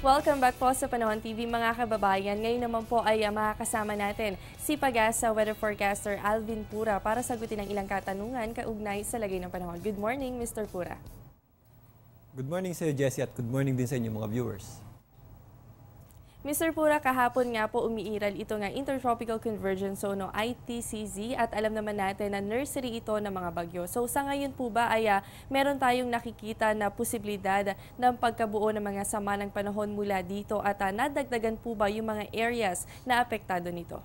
Welcome back po sa Panahon TV mga kababayan. Ngayon naman po ay makakasama natin si Pag-asa Weather Forecaster Alvin Pura para sagutin ang ilang katanungan kaugnay sa lagay ng panahon. Good morning, Mr. Pura. Good morning sa iyo, Jessie, at good morning din sa inyo mga viewers. Mr. Pura, kahapon nga po umiiral ito nga Intertropical Convergence Zone o ITCZ at alam naman natin na nursery ito ng mga bagyo. So sa ngayon po ba ay meron tayong nakikita na posibilidad ng pagkabuo ng mga sama ng panahon mula dito at nadagdagan po ba yung mga areas na apektado nito?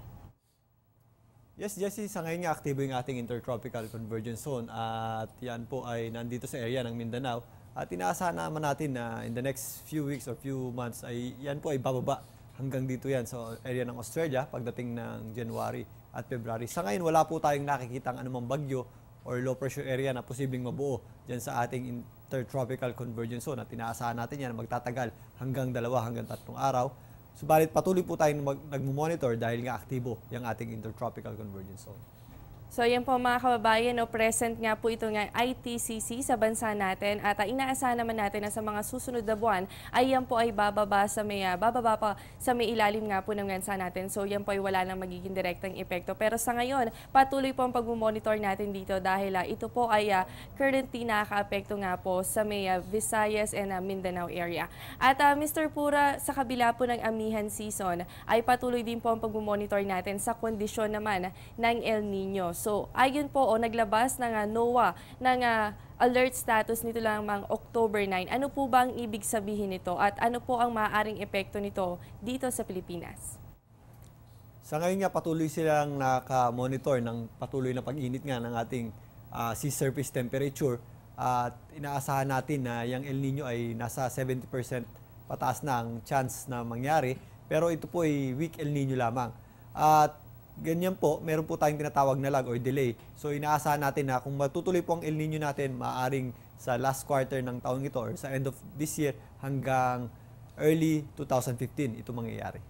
Yes, Jessie, sa ngayon nga aktibo yung ating Intertropical Convergence Zone at yan po ay nandito sa area ng Mindanao. At inaasahan naman natin na in the next few weeks or few months ay yan po ay bababa hanggang dito yan sa area ng Australia pagdating ng January at February. Sa ngayon wala po tayong nakikitang anumang bagyo or low pressure area na posibleng mabuo dyan sa ating Intertropical Convergence Zone at inaasahan natin yan magtatagal hanggang 2 hanggang 3 araw. Subalit patuloy po tayong nagmo-monitor dahil nga aktibo yung ating Intertropical Convergence Zone. So yan po mga kababayan, present nga po ito nga ITCZ sa bansa natin at inaasahan naman natin na sa mga susunod na buwan ay yan po ay bababa pa sa may ilalim nga po ng bansa natin. So yan po ay wala nang magiging direktang epekto. Pero sa ngayon, patuloy po ang pag-monitor natin dito dahil ito po ay currently nakaka-apekto nga po sa may Visayas and Mindanao area. At Mr. Pura, sa kabila po ng amihan season ay patuloy din po ang pag-monitor natin sa kondisyon naman ng El Nino. So, ayon po, naglabas ng NOAA ng alert status nito lamang October 9. Ano po ba ang ibig sabihin nito at ano po ang maaaring epekto nito dito sa Pilipinas? Sa ngayon nga patuloy silang naka-monitor ng patuloy na pag-init nga ng ating sea surface temperature at inaasahan natin na yung El Nino ay nasa 70% pataas na ang chance na mangyari pero ito po ay weak El Nino lamang. At ganyan po, meron po tayong tinatawag na lag or delay. So inaasahan natin na kung matutuloy po ang El Nino natin, maaaring sa last quarter ng taong ito or sa end of this year hanggang early 2015 ito mangyayari.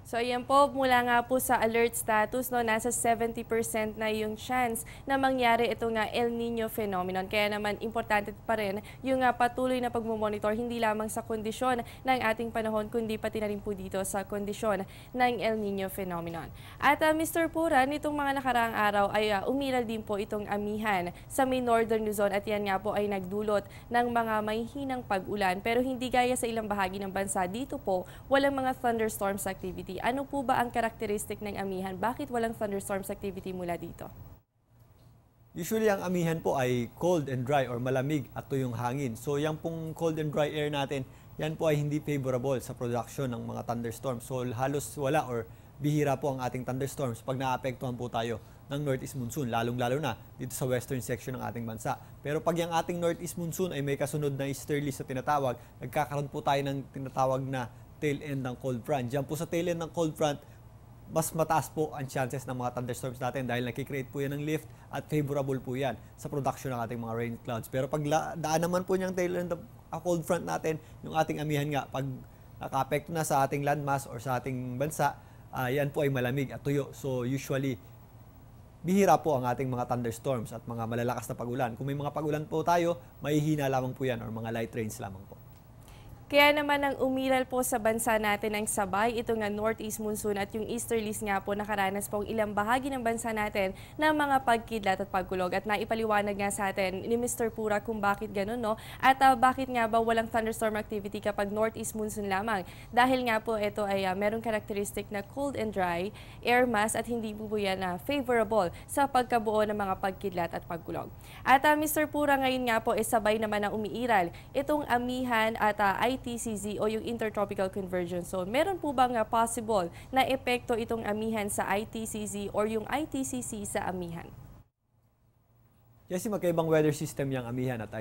So ayan po, mula nga po sa alert status, nasa 70% na yung chance na mangyari ito nga El Nino phenomenon. Kaya naman importante pa rin yung patuloy na pagmumonitor hindi lamang sa kondisyon ng ating panahon kundi pati na rin po dito sa kondisyon ng El Nino phenomenon. At Mr. Pura, nitong mga nakaraang araw ay umiral din po itong amihan sa may northern Luzon at yan nga po ay nagdulot ng mga mahihinang pag-ulan. Pero hindi gaya sa ilang bahagi ng bansa, dito po walang mga thunderstorms activity. Ano po ba ang karakteristik ng amihan? Bakit walang thunderstorms activity mula dito? Usually ang amihan po ay cold and dry or malamig at tuyong hangin. So yung pong cold and dry air natin, yan po ay hindi favorable sa production ng mga thunderstorms. So halos wala or bihira po ang ating thunderstorms pag naapektuhan po tayo ng northeast monsoon, lalong-lalo na dito sa western section ng ating bansa. Pero pag yung ating northeast monsoon ay may kasunod na easterly sa tinatawag, nagkakaroon po tayo ng tinatawag na tail end ng cold front. Diyan po sa tail end ng cold front, mas mataas po ang chances ng mga thunderstorms natin dahil nakikreate po yan ng lift at favorable po yan sa production ng ating mga rain clouds. Pero pag daan naman po niyang tail end ng cold front natin, yung ating amihan nga, pag naka-apekto na sa ating landmass or sa ating bansa, yan po ay malamig at tuyo. So usually, bihira po ang ating mga thunderstorms at mga malalakas na pag-ulan. Kung may mga pag-ulan po tayo, mahihina lamang po yan or mga light rains lamang po. Kaya naman ang umiral po sa bansa natin ang sabay, ito nga northeast monsoon at yung easterlies nga po nakaranas po ang ilang bahagi ng bansa natin ng mga pagkidlat at pagkulog. At naipaliwanag nga sa atin ni Mr. Pura kung bakit ganun, no? At bakit nga ba walang thunderstorm activity kapag northeast monsoon lamang? Dahil nga po ito ay merong karakteristik na cold and dry air mass at hindi po yan favorable sa pagkabuo ng mga pagkidlat at pagkulog. At Mr. Pura, ngayon nga po sabay naman ang umiiral itong amihan at ITCZ o yung Intertropical Convergence Zone. Meron po bang possible na epekto itong amihan sa ITCZ or yung ITCC sa amihan? Yes, magkaibang weather system yung amihan at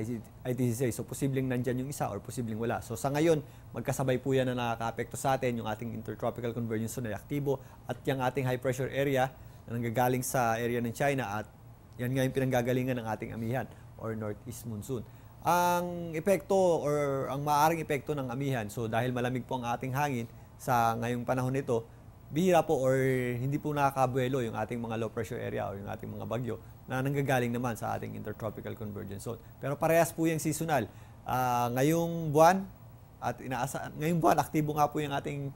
ITCZ. So, posibleng nandyan yung isa or posibleng wala. So, sa ngayon, magkasabay po yan na nakaka-apekto sa atin yung ating Intertropical Convergence Zone ay aktibo at yung ating high pressure area na nanggagaling sa area ng China at yan nga yung pinanggagalingan ng ating amihan or northeast monsoon. Ang epekto or ang maaaring epekto ng amihan, so dahil malamig po ang ating hangin sa ngayong panahon nito, bihira po or hindi po nakakabuelo yung ating mga low pressure area or yung ating mga bagyo na nanggagaling naman sa ating Intertropical Convergence Zone. Pero parehas po yung seasonal. Ngayong buwan, At ngayong buwan, aktibo nga po yung ating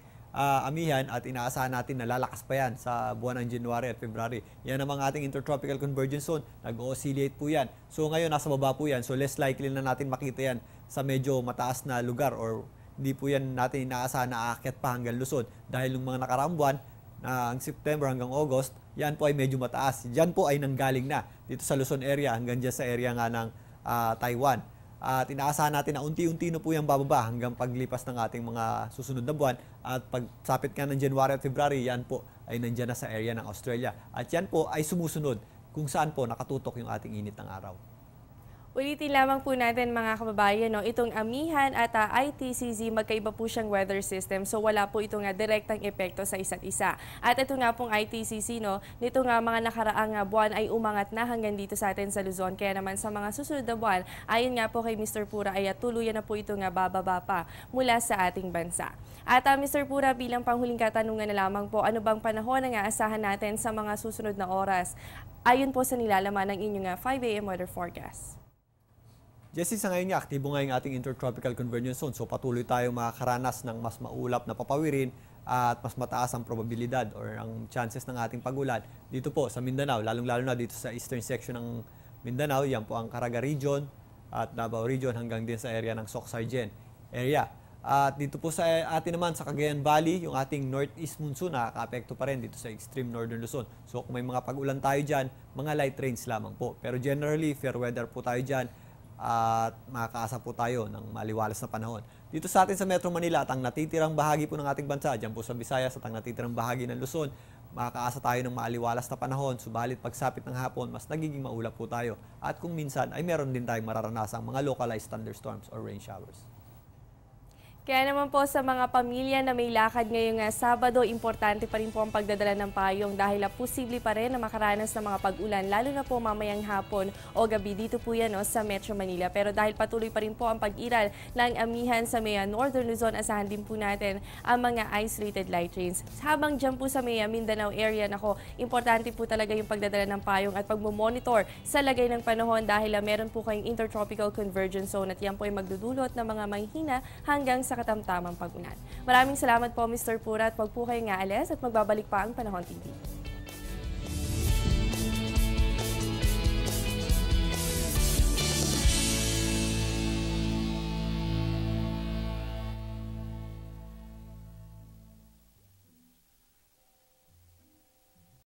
amihan at inaasahan natin na lalakas pa yan sa buwan ng January at February. Yan ang ating intertropical convergence zone. Nag-oscillate po yan. So ngayon, nasa baba po yan. So less likely na natin makita yan sa medyo mataas na lugar or hindi po yan natin inaasahan na aakyat pa hanggang Luzon. Dahil yung mga nakaraang buwan, ang September hanggang August, yan po ay medyo mataas. Diyan po ay nanggaling na dito sa Luzon area hanggang dyan sa area nga ng Taiwan. At inaasahan natin na unti-unti na po yung bababa hanggang paglipas ng ating mga susunod na buwan. At pagsapit nga ng January at February, yan po ay nandyan na sa area ng Australia. At yan po ay sumusunod kung saan po nakatutok yung ating init ng araw. Ulitin lamang po natin mga kababayan, no, itong amihan at ITCZ, magkaiba po siyang weather system. So wala po itong direktang epekto sa isa't isa. At ito nga pong ITCZ, no, nito nga mga nakaraang buwan ay umangat na hanggang dito sa atin sa Luzon. Kaya naman sa mga susunod na buwan, ayon nga po kay Mr. Pura ay tuluyan na po ito nga bababa pa mula sa ating bansa. At Mr. Pura, bilang panghuling katanungan na lamang po, ano bang panahon ang aasahan natin sa mga susunod na oras? Ayon po sa nilalaman ng inyong 5 AM weather forecast. Jessie, sa ngayon nga, aktibo nga yung ating intertropical convergence zone. So patuloy tayong makakaranas ng mas maulap na papawirin at mas mataas ang probabilidad or ang chances ng ating pagulan dito po sa Mindanao, lalong-lalo na dito sa eastern section ng Mindanao. Yan po ang Caraga region at Davao region hanggang din sa area ng Soc-Sargen area. At dito po sa atin naman sa Cagayan Valley, yung ating northeast monsoon nakaka-apekto pa rin dito sa extreme northern Luzon. So kung may mga pag-ulan tayo dyan, mga light rains lamang po. Pero generally, fair weather po tayo dyan at makakaasa po tayo ng maliwalas na panahon. Dito sa atin sa Metro Manila at ang natitirang bahagi po ng ating bansa, dyan po sa Visayas at ang natitirang bahagi ng Luzon, makakaasa tayo ng maliwalas na panahon. Subalit pagsapit ng hapon, mas nagiging maulap po tayo. At kung minsan ay meron din tayong mararanasang mga localized thunderstorms or rain showers. Kaya naman po sa mga pamilya na may lakad ngayong Sabado, importante pa rin po ang pagdadala ng payong dahil posible pa rin na makaranas ng mga pag-ulan, lalo na po mamayang hapon o gabi. Dito po yan sa Metro Manila. Pero dahil patuloy pa rin po ang pag-iral ng amihan sa may Northern Luzon, asahan din po natin ang mga isolated light rains. Habang dyan po sa may Mindanao area, importante po talaga yung pagdadala ng payong at pagmumonitor sa lagay ng panahon dahil meron po kayong intertropical convergence zone at yan po ay magdudulot ng mga mahina hanggang sa katamtamang pag-ulan. Maraming salamat po Mr. Pura at wag po kayong aalis at magbabalik pa ang Panahon TV.